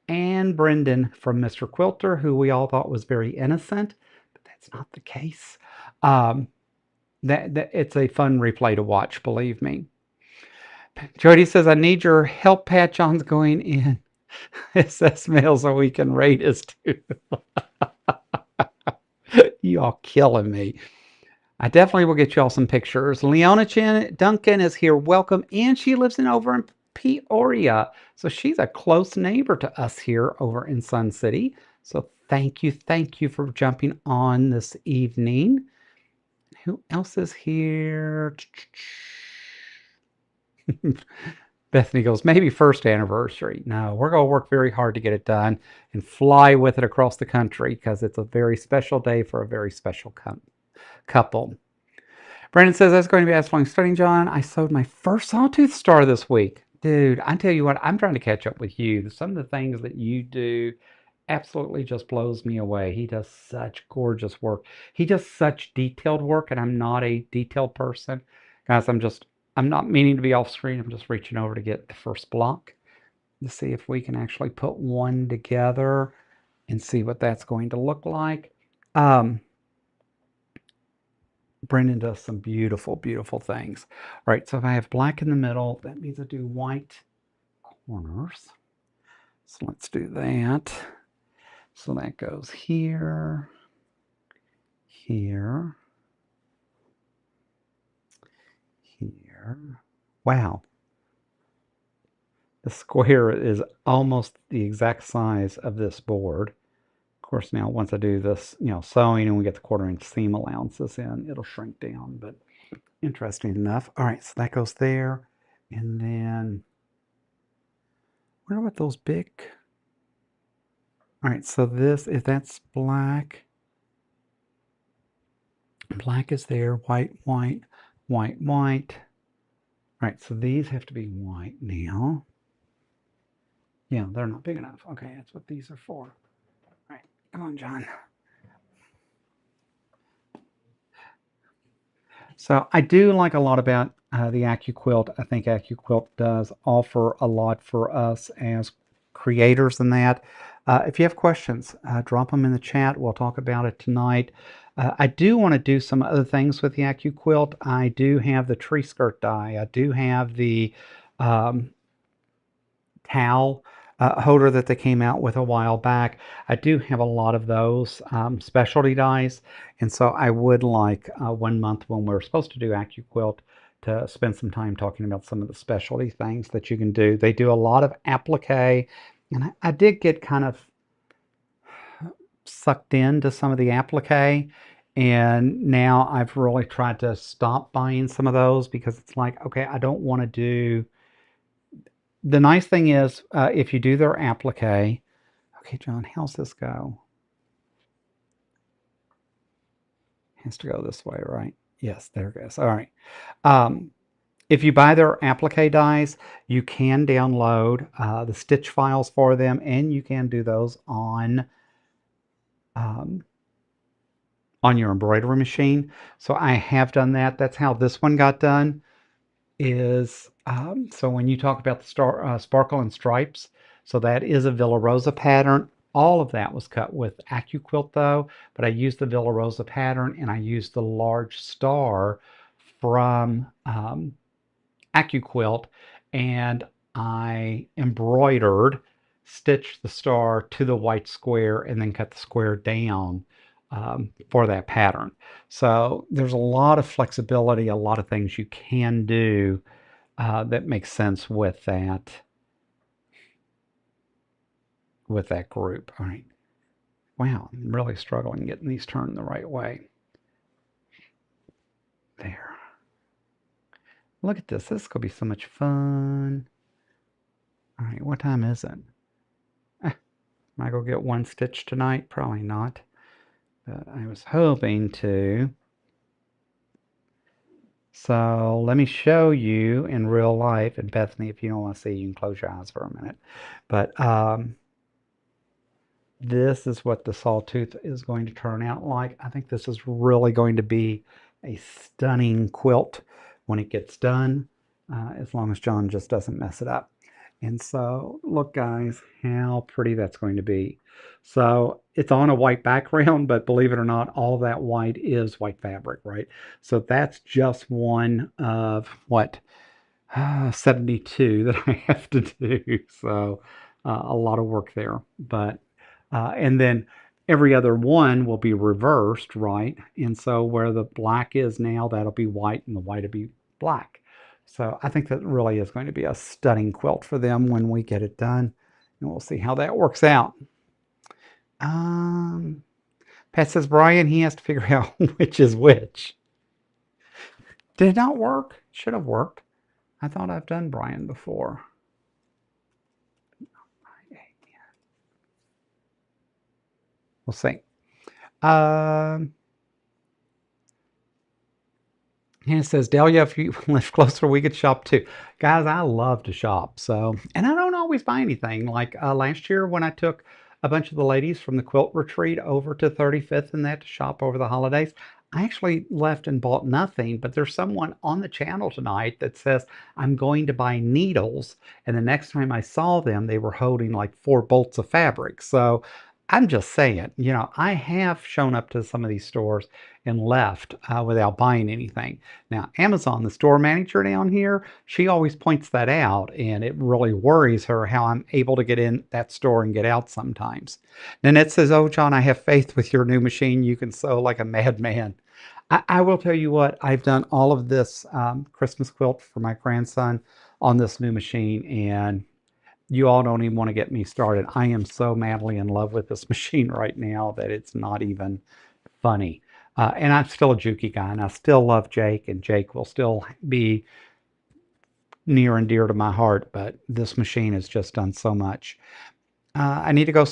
and Brendan from Mr. Quilter, who we all thought was very innocent, but that's not the case. that it's a fun replay to watch, believe me. Jody says, I need your help. Pat John's going in. It says mail so we can rate his too. You all killing me. I definitely will get you all some pictures. Leona Chin Duncan is here. Welcome. And she lives over in Peoria. So she's a close neighbor to us here over in Sun City. So thank you for jumping on this evening. Who else is here? Bethany goes, maybe first anniversary. No, we're going to work very hard to get it done and fly with it across the country because it's a very special day for a very special couple. Brandon says, that's going to be absolutely stunning, John. I sewed my first sawtooth star this week. Dude, I tell you what, I'm trying to catch up with you. Some of the things that you do absolutely just blows me away. He does such gorgeous work. He does such detailed work, and I'm not a detailed person. Guys, I'm not meaning to be off screen. I'm just reaching over to get the first block to see if we can actually put one together and see what that's going to look like. Brendan does some beautiful, beautiful things. All right, so if I have black in the middle, that means I do white corners. So let's do that. So that goes here, here, here. Wow. The square is almost the exact size of this board. Of course, now once I do this, sewing and we get the 1/4-inch seam allowances in, it'll shrink down, but interesting enough. All right, so that goes there. And then, what about those big? All right, so this, if that's black, black is there, white, white, white, white. All right, so these have to be white now. Yeah, they're not big enough. Okay, that's what these are for. All right, come on, John. So I do like a lot about the ACCUQUILT. I think ACCUQUILT does offer a lot for us as creators in that. If you have questions, drop them in the chat. We'll talk about it tonight. I do want to do some other things with the ACCUQUILT. I do have the tree skirt die. I do have the towel holder that they came out with a while back. I do have a lot of those specialty dies, and so I would like 1 month when we're supposed to do ACCUQUILT to spend some time talking about some of the specialty things that you can do. They do a lot of applique, and I did get kind of sucked into some of the applique, and now I've really tried to stop buying some of those because it's like, okay, I don't want to do. The nice thing is, if you do their applique, okay, John, how's this go? Has to go this way, right? Yes, there it goes. All right. If you buy their applique dies, you can download the stitch files for them, and you can do those on your embroidery machine. So I have done that. That's how this one got done. So when you talk about the sparkle and stripes, so that is a Villa Rosa pattern. All of that was cut with ACCUQUILT though, but I used the Villa Rosa pattern and I used the large star from ACCUQUILT, and I stitched the star to the white square and then cut the square down for that pattern. So there's a lot of flexibility, a lot of things you can do that makes sense with that group. All right. Wow, I'm really struggling getting these turned the right way. There. Look at this. This is going to be so much fun. All right, what time is it? Am I going to get one stitch tonight? Probably not. But I was hoping to. So let me show you in real life. And Bethany, if you don't want to see, you can close your eyes for a minute. But this is what the sawtooth is going to turn out like. I think this is really going to be a stunning quilt when it gets done, as long as John just doesn't mess it up. And so look guys, how pretty that's going to be. So it's on a white background, but believe it or not, all of that white is white fabric, right? So that's just one of what, 72 that I have to do. So a lot of work there. But and then every other one will be reversed, right? And so where the black is now, that'll be white, and the white will be black. So I think that really is going to be a stunning quilt for them when we get it done. And we'll see how that works out. Um, Pat says, Brian, he has to figure out which is which. Did it not work? Should have worked. I thought I've done Brian before. We'll see. Um, And it says, Delia, if you live closer, we could shop too. Guys, I love to shop. So, and I don't always buy anything. Like last year when I took a bunch of the ladies from the quilt retreat over to 35th and that to shop over the holidays, I actually left and bought nothing. But there's someone on the channel tonight that says, I'm going to buy needles. And the next time I saw them, they were holding like 4 bolts of fabric. So I'm just saying, I have shown up to some of these stores and left without buying anything. Now, Amazon, the store manager down here, she always points that out, and it really worries her how I'm able to get in that store and get out sometimes. Nanette says, oh, John, I have faith with your new machine. You can sew like a madman. I will tell you what, I've done all of this Christmas quilt for my grandson on this new machine, and you all don't even want to get me started. I am so madly in love with this machine right now that it's not even funny. And I'm still a Juki guy, and I still love Jake, and Jake will still be near and dear to my heart, but this machine has just done so much. I need to go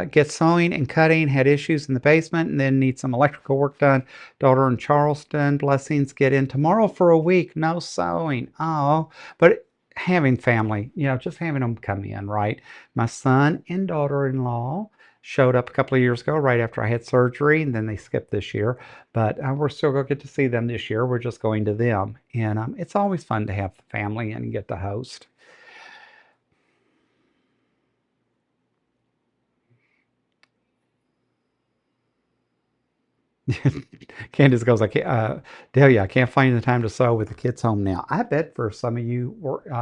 get sewing and cutting. Had issues in the basement, and then need some electrical work done. Daughter in Charleston. Blessings. Get in tomorrow for a week. No sewing. Oh, but having family, just having them come in, right? My son and daughter-in-law showed up a couple of years ago, right after I had surgery, and then they skipped this year. But we're still going to get to see them this year. We're just going to them, and it's always fun to have family and get to host. Candace goes, I can't, Delia, I can't find the time to sew with the kids home now. I bet for some of you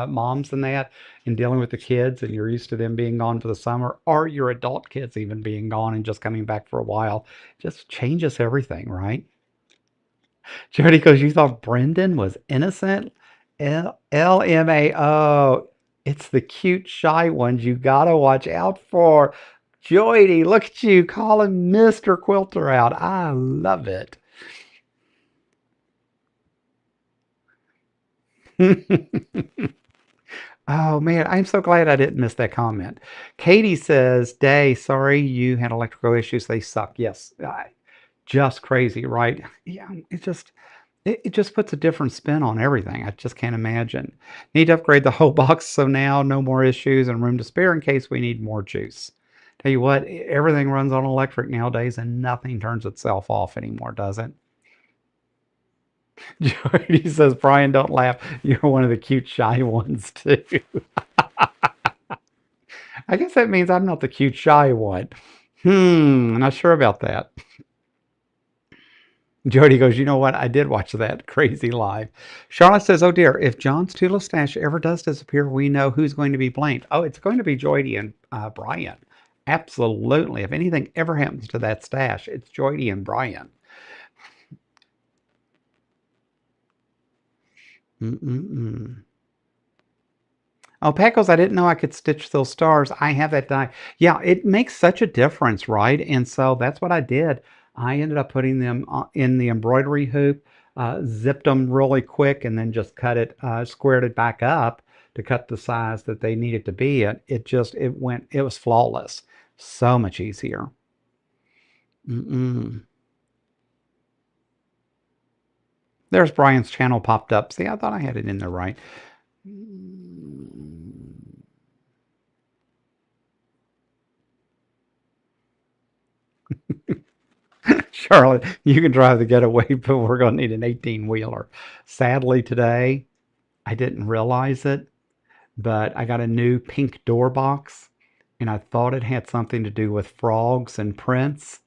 moms and that, and dealing with the kids, and you're used to them being gone for the summer, or your adult kids even being gone and just coming back for a while, just changes everything, right? Jody goes, you thought Brendan was innocent? LMAO. It's the cute, shy ones you gotta watch out for. Jody, look at you calling Mr. Quilter out. I love it. Oh man, I'm so glad I didn't miss that comment. Katie says, Day, sorry you had electrical issues. They suck. Yes, just crazy, right? Yeah, it just puts a different spin on everything. I just can't imagine. Need to upgrade the whole box so now no more issues and room to spare in case we need more juice. Tell you what, everything runs on electric nowadays and nothing turns itself off anymore, does it? Jordy says, Brian, don't laugh. You're one of the cute, shy ones, too. I guess that means I'm not the cute, shy one. Not sure about that. Jody goes, you know what? I did watch that crazy live. Charlotte says, oh dear, if John's toothless stash ever does disappear, we know who's going to be blamed. Oh, it's going to be Jody and Brian. Absolutely. If anything ever happens to that stash, it's Jody and Brian. Mm-mm-mm. Oh, Pecos, I didn't know I could stitch those stars. I have that die. Yeah, it makes such a difference, right? And so that's what I did. I ended up putting them in the embroidery hoop, zipped them really quick, and then just cut it, squared it back up to cut the size that they needed to be. It was flawless. So much easier. Mm-mm. There's Brian's channel popped up. See, I thought I had it in there right. Charlotte, you can drive the getaway, but we're going to need an 18-wheeler. Sadly, today, I didn't realize it, but I got a new pink door box, and I thought it had something to do with frogs and prints,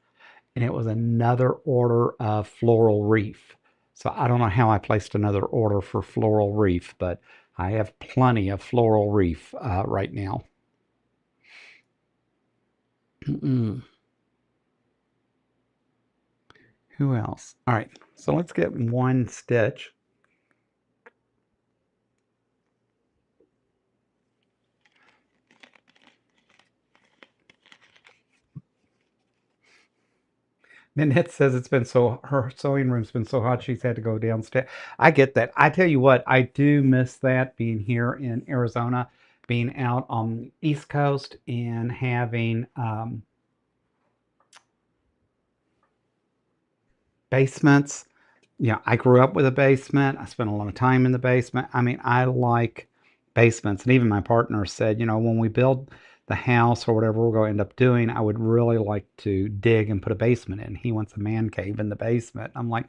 and it was another order of floral reef. So I don't know how I placed another order for floral reef, but I have plenty of floral reef right now. Who else? All right, so let's get one stitch. Nanette says it's been so, her sewing room's been so hot she's had to go downstairs. I get that. I tell you what, I do miss that being here in Arizona, being out on the East Coast and having basements. Yeah, I grew up with a basement. I spent a lot of time in the basement. I mean, I like basements. And even my partner said, when we build the house or whatever we're going to end up doing, I would really like to dig and put a basement in. He wants a man cave in the basement. I'm like,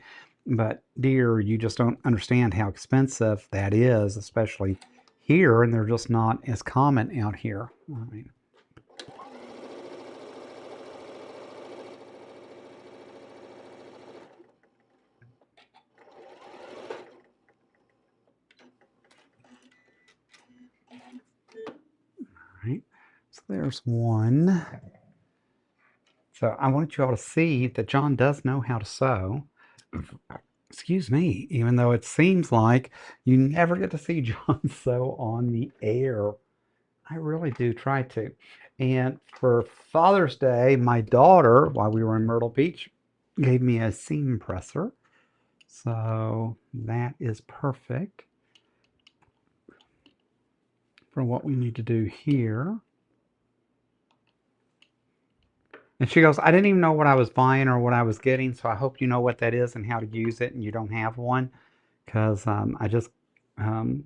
but dear, you just don't understand how expensive that is, especially here. And they're just not as common out here. I mean, right. So there's one. So I want you all to see that John does know how to sew. Excuse me, even though it seems like you never get to see John sew on the air. I really do try to. And for Father's Day, my daughter, while we were in Myrtle Beach, gave me a seam presser. So that is perfect for what we need to do here. And she goes, I didn't even know what I was buying or what I was getting, so I hope you know what that is and how to use it and you don't have one. Because I just um,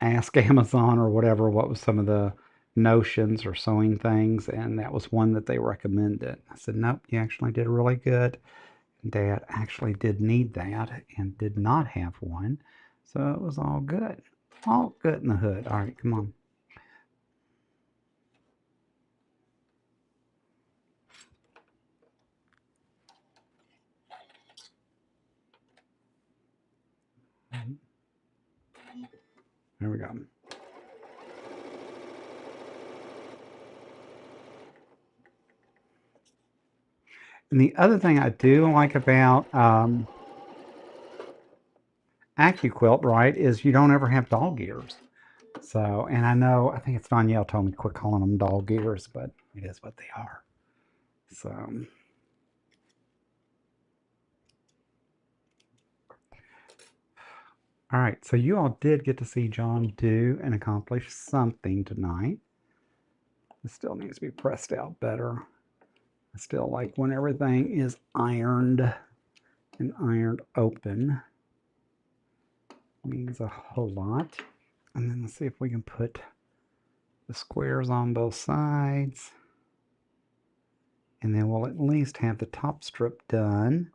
asked Amazon or whatever what was some of the notions or sewing things, and that was one that they recommended. I said, nope, you actually did really good. Dad actually did need that and did not have one, so it was all good. All good in the hood. All right, come on. There we go. And the other thing I do like about ACCUQUILT, right, is you don't ever have dog ears. So, and I know, I think it's Danielle told me to quit calling them dog ears, but it is what they are. So, all right. So you all did get to see John do and accomplish something tonight. It still needs to be pressed out better. I still like when everything is ironed and ironed open. It means a whole lot. And then let's see if we can put the squares on both sides. And then we'll at least have the top strip done.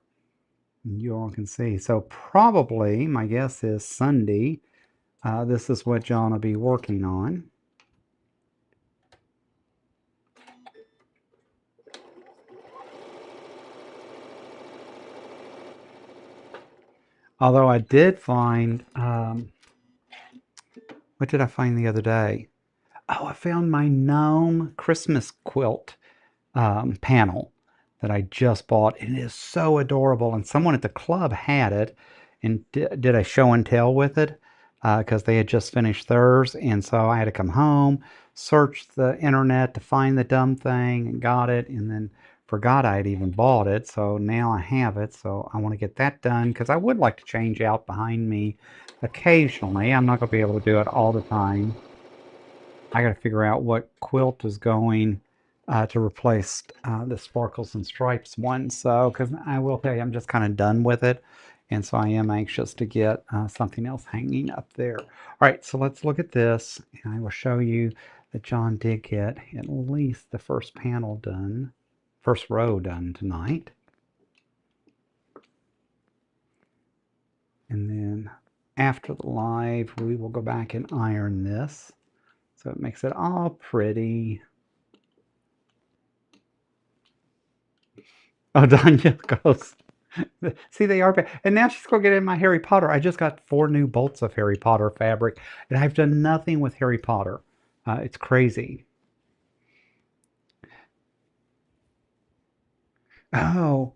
And you all can see. So probably, my guess is Sunday, this is what John will be working on. Although I did find, what did I find the other day? Oh, I found my gnome Christmas quilt panel that I just bought. And it is so adorable. And someone at the club had it and did a show and tell with it because they had just finished theirs. And so I had to come home, search the internet to find the dumb thing and got it. And then forgot I had even bought it. So now I have it. So I want to get that done because I would like to change out behind me occasionally. I'm not going to be able to do it all the time. I got to figure out what quilt is going to replace the sparkles and stripes one. So, because I will tell you, I'm just kind of done with it. And so I am anxious to get something else hanging up there. All right, so let's look at this. And I will show you that John did get at least the first panel done, first row done tonight. And then after the live, we will go back and iron this so it makes it all pretty. Oh, Danya goes. See, they are bad. And now she's going to get in my Harry Potter. I just got 4 new bolts of Harry Potter fabric, and I've done nothing with Harry Potter. It's crazy. Oh,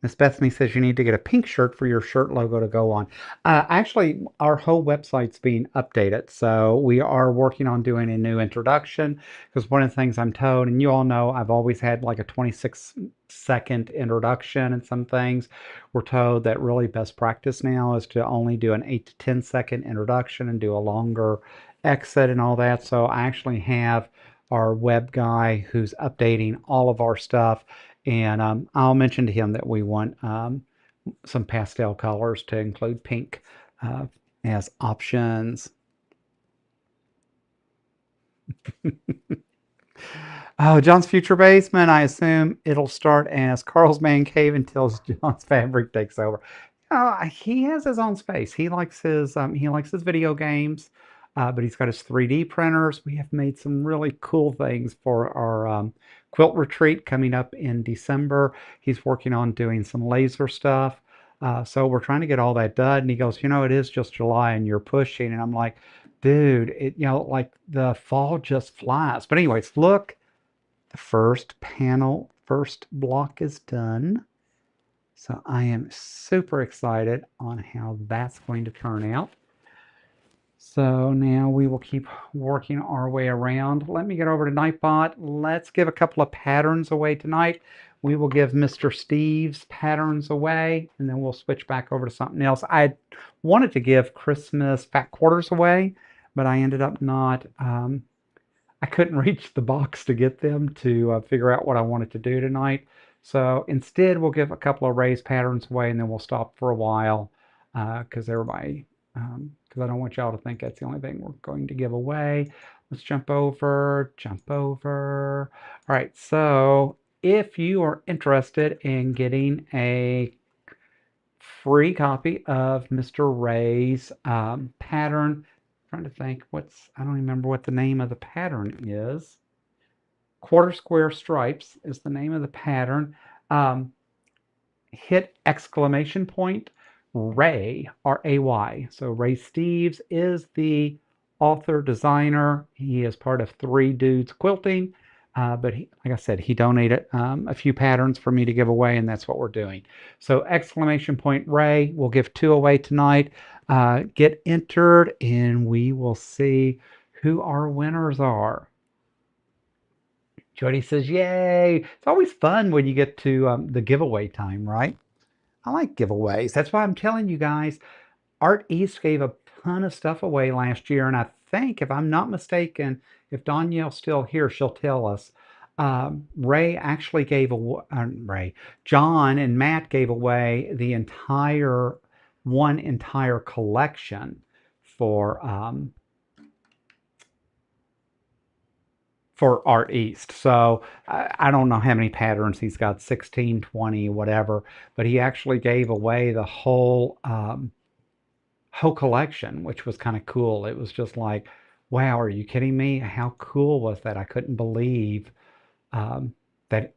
Miss Bethany says you need to get a pink shirt for your shirt logo to go on. Actually, our whole website's being updated, so we are working on doing a new introduction because one of the things I'm told, and you all know I've always had like a 26-second introduction and some things. We're told that really best practice now is to only do an 8 to 10-second introduction and do a longer exit and all that. So I actually have our web guy who's updating all of our stuff, and I'll mention to him that we want some pastel colors to include pink uh, as options. Oh, John's Future Basement. I assume it'll start as Carl's Man Cave until John's Fabric takes over. He has his own space. He likes his video games, but he's got his 3D printers. We have made some really cool things for our quilt retreat coming up in December. He's working on doing some laser stuff. So we're trying to get all that done. And he goes, it is just July and you're pushing. And I'm like, dude, like the fall just flies. But anyways, look, the first block is done. So I am super excited on how that's going to turn out. So now we will keep working our way around. Let me get over to Nightbot. Let's give a couple of patterns away tonight. We will give Mr. Steve's patterns away, and then we'll switch back over to something else. I wanted to give Christmas fat quarters away, but I ended up not. I couldn't reach the box to get them to figure out what I wanted to do tonight. So instead, we'll give a couple of raised patterns away, and then we'll stop for a while because because I don't want y'all to think that's the only thing we're going to give away. Let's jump over. All right, so if you are interested in getting a free copy of Mr. Ray's pattern, trying to think I don't remember what the name of the pattern is. Quarter Square Stripes is the name of the pattern. Hit exclamation point Ray, R-A-Y. So Ray Steves is the author designer. He is part of 3 Dudes Quilting. But like I said, he donated a few patterns for me to give away, and that's what we're doing. So exclamation point Ray, we'll give 2 away tonight. Get entered, and we will see who our winners are. Jody says, yay. It's always fun when you get to the giveaway time, right? I like giveaways. That's why I'm telling you guys, Art East gave a ton of stuff away last year, and I think, if I'm not mistaken, if Danielle's still here, she'll tell us. Ray actually gave away, John and Matt gave away the entire collection for Art East. So I don't know how many patterns he's got, 16, 20, whatever, but he actually gave away the whole collection, which was kind of cool. It was just like, wow, are you kidding me? How cool was that? I couldn't believe um, that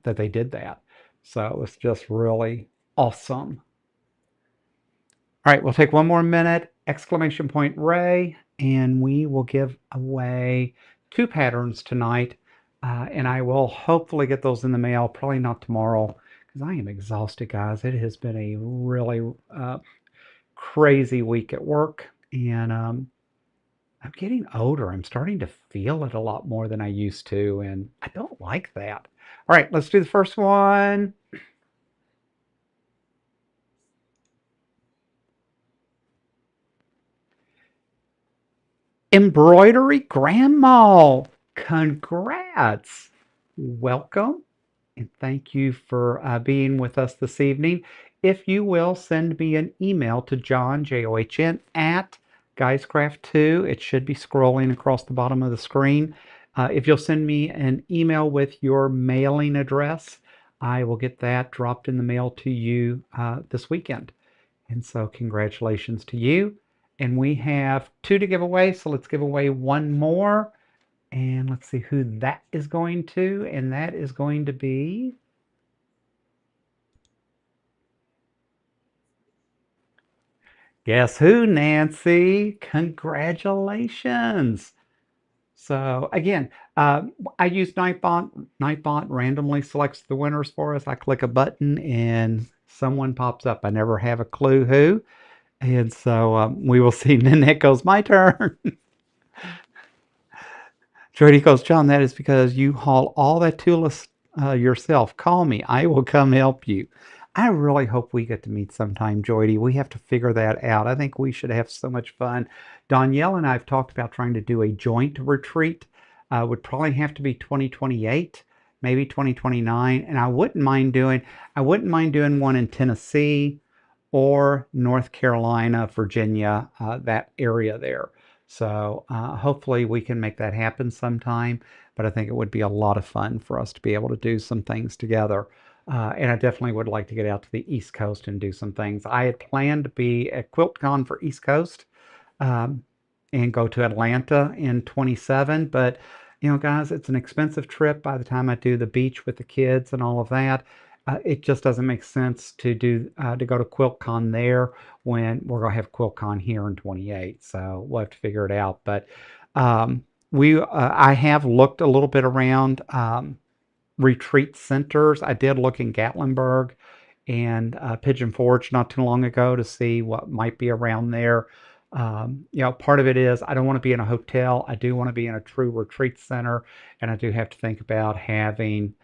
they did that. So it was just really awesome. All right, we'll take one more minute, exclamation point Ray, and we will give away 2 patterns tonight. And I will hopefully get those in the mail, probably not tomorrow, because I am exhausted, guys. It has been a really crazy week at work, and I'm getting older. I'm starting to feel it a lot more than I used to, and I don't like that. All right, let's do the first one. Embroidery Grandma, congrats. Welcome, and thank you for being with us this evening. If you will, send me an email to John, John, at GuysCraft2. It should be scrolling across the bottom of the screen. If you'll send me an email with your mailing address, I will get that dropped in the mail to you this weekend. And so congratulations to you. And we have 2 to give away, so let's give away 1 more. And let's see who that is going to. And that is going to be, guess who, Nancy? Congratulations. So again, I use Nightbot. Nightbot randomly selects the winners for us. I click a button and someone pops up. I never have a clue who. And so we will see. And then it goes, my turn. Jody goes, John, that is because you haul all that tulips yourself. Call me. I will come help you. I really hope we get to meet sometime, Jody. We have to figure that out. I think we should have so much fun. Danielle and I have talked about trying to do a joint retreat. Would probably have to be 2028, maybe 2029. And I wouldn't mind doing one in Tennessee or North Carolina, Virginia, that area there. So hopefully we can make that happen sometime. But I think it would be a lot of fun for us to be able to do some things together. And I definitely would like to get out to the East Coast and do some things. I had planned to be at QuiltCon for East Coast um, and go to Atlanta in 27. But, you know, guys, it's an expensive trip by the time I do the beach with the kids and all of that. It just doesn't make sense to go to QuiltCon there when we're going to have QuiltCon here in 28. So we'll have to figure it out. But I have looked a little bit around retreat centers. I did look in Gatlinburg and Pigeon Forge not too long ago to see what might be around there. You know, part of it is I don't want to be in a hotel. I do want to be in a true retreat center, and I do have to think about having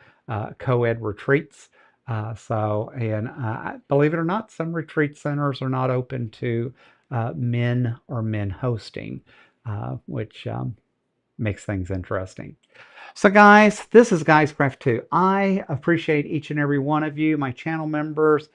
co-ed retreats. Believe it or not, some retreat centers are not open to men or men hosting, which makes things interesting. So guys, this is Guys Craft 2. I appreciate each and every one of you, my channel members.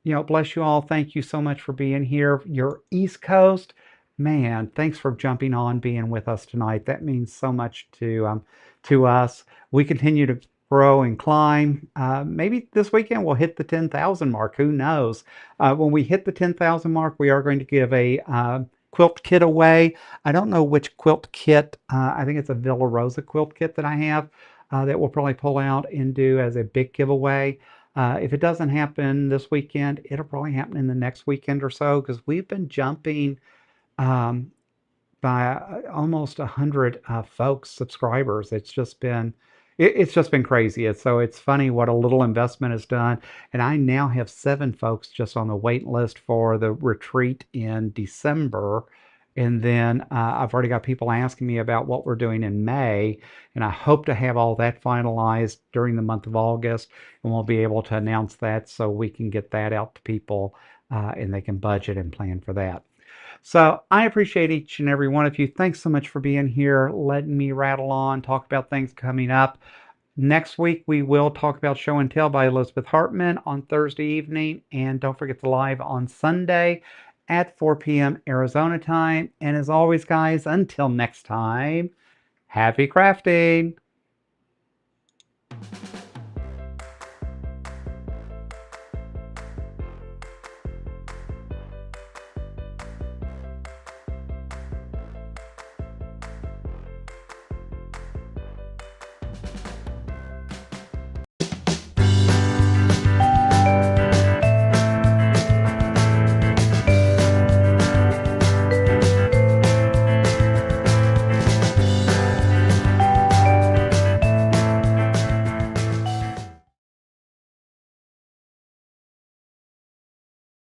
You know, bless you all. Thank you so much for being here. Your East Coast, man, thanks for jumping on, being with us tonight. That means so much to us. We continue to grow and climb. Maybe this weekend we'll hit the 10,000 mark. Who knows? When we hit the 10,000 mark, we are going to give a quilt kit away. I don't know which quilt kit. I think it's a Villa Rosa quilt kit that I have that we'll probably pull out and do as a big giveaway. If it doesn't happen this weekend, it'll probably happen in the next weekend or so because we've been jumping um, by almost 100 folks, subscribers. It's just been crazy. It's funny what a little investment has done. And I now have 7 folks just on the wait list for the retreat in December. And then I've already got people asking me about what we're doing in May. And I hope to have all that finalized during the month of August. And we'll be able to announce that so we can get that out to people and they can budget and plan for that. So I appreciate each and every one of you. Thanks so much for being here, letting me rattle on, talk about things coming up. Next week, we will talk about Show and Tell by Elizabeth Hartman on Thursday evening. And don't forget the live on Sunday at 4 p.m. Arizona time. And as always, guys, until next time, happy crafting.